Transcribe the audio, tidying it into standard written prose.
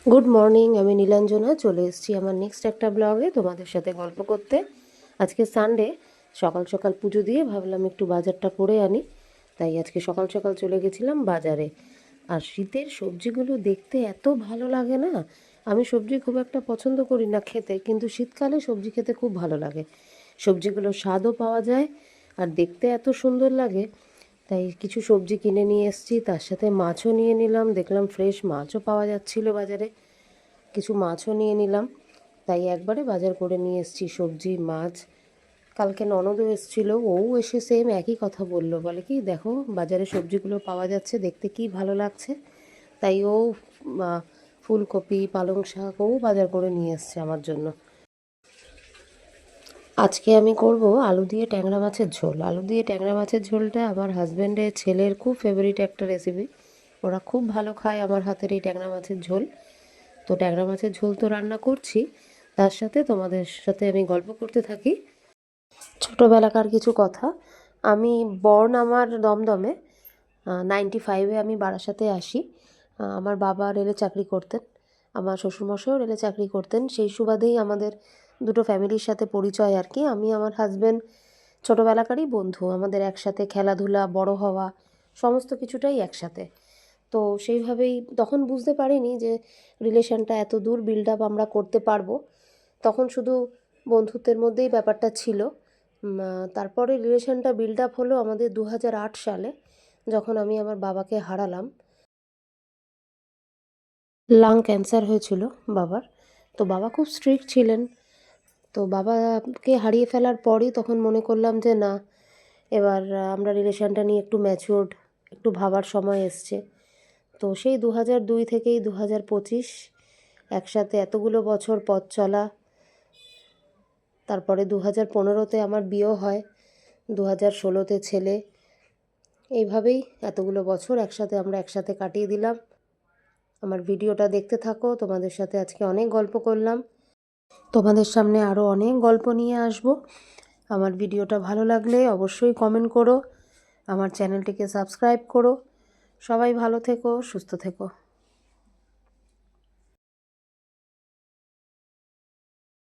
Good morning, আমি নীলাঞ্জনা চলে এসেছি আমার নেক্সট একটা ব্লগে তোমাদের সাথে গল্প করতে। আজকে সানডে, সকাল সকাল পুজো দিয়ে ভাবলাম একটু বাজারটা করে আনি, তাই আজকে সকাল সকাল চলে গেছিলাম বাজারে। আর শীতের সবজিগুলো দেখতে এত ভালো লাগে না, আমি সবজি খুব একটা পছন্দ করি না খেতে, কিন্তু শীতকালে সবজি খেতে খুব ভালো লাগে। সবজিগুলোর স্বাদও পাওয়া যায় আর দেখতে এত সুন্দর লাগে। তাই কিছু সবজি কিনে নিয়ে এসেছি, তার সাথে মাছও নিয়ে নিলাম, দেখলাম ফ্রেশ মাছও পাওয়া যাচ্ছিল বাজারে, কিছু মাছও নিয়ে নিলাম। তাই একবারে বাজার করে নিয়ে এসেছি সবজি মাছ। কালকে ননদও এসেছিলো, ও এসে সেম একই কথা বলল, বলে কি দেখো বাজারে সবজিগুলো পাওয়া যাচ্ছে, দেখতে কি ভালো লাগছে। তাই ও ফুলকপি পালং শাক ও বাজার করে নিয়ে এসছে আমার জন্য। আজকে আমি করব আলু দিয়ে ট্যাংরা মাছের ঝোল। আলু দিয়ে ট্যাংরা মাছের ঝোলটা আমার হাজব্যান্ডের ছেলের খুব ফেভারিট একটা রেসিপি, ওরা খুব ভালো খায় আমার হাতের এই ট্যাংরা মাছের ঝোল। তো ট্যাংরা মাছের ঝোল তো রান্না করছি, তার সাথে তোমাদের সাথে আমি গল্প করতে থাকি ছোটোবেলাকার কিছু কথা। আমি বর্ন আমার দমদমে, 95-এ আমি বারাসাতে আসি। আমার বাবা রেলে চাকরি করতেন, আমার শ্বশুরমশাইও রেলে চাকরি করতেন, সেই সুবাদেই আমাদের দুটো ফ্যামিলির সাথে পরিচয় আর কি। আমি আমার হাজব্যান্ড ছোটোবেলাকারই বন্ধু, আমাদের একসাথে খেলাধুলা বড় হওয়া সমস্ত কিছুটাই একসাথে। তো সেইভাবেই তখন বুঝতে পারিনি যে রিলেশনটা এত দূর বিল্ড আপ আমরা করতে পারবো, তখন শুধু বন্ধুত্বের মধ্যেই ব্যাপারটা ছিল। তারপরে রিলেশনটা বিল্ড আপ হলো আমাদের 2008 সালে, যখন আমি আমার বাবাকে হারালাম। লাং ক্যান্সার হয়েছিল বাবার। তো বাবা খুব স্ট্রিক্ট ছিলেন। তো বাবাকে হারিয়ে ফেলার পরই তখন মনে করলাম যে না, এবার আমরা রিলেশনটা নিয়ে একটু ম্যাচিওরড, একটু ভাবার সময় এসছে। তো সেই 2002 থেকেই 2025 একসাথে এতগুলো বছর পথ চলা। তারপরে 2015-তে আমার বিয়ে হয়, 2016-তে ছেলে। এইভাবেই এতগুলো বছর আমরা একসাথে কাটিয়ে দিলাম। আমার ভিডিওটা দেখতে থাকো, তোমাদের সাথে আজকে অনেক গল্প করলাম, তোমাদের সামনে আরও অনেক গল্প নিয়ে আসব। আমার ভিডিওটা ভালো লাগলে অবশ্যই কমেন্ট করো, আমার চ্যানেলটিকে সাবস্ক্রাইব করো। সবাই ভালো থেকো, সুস্থ থেকো।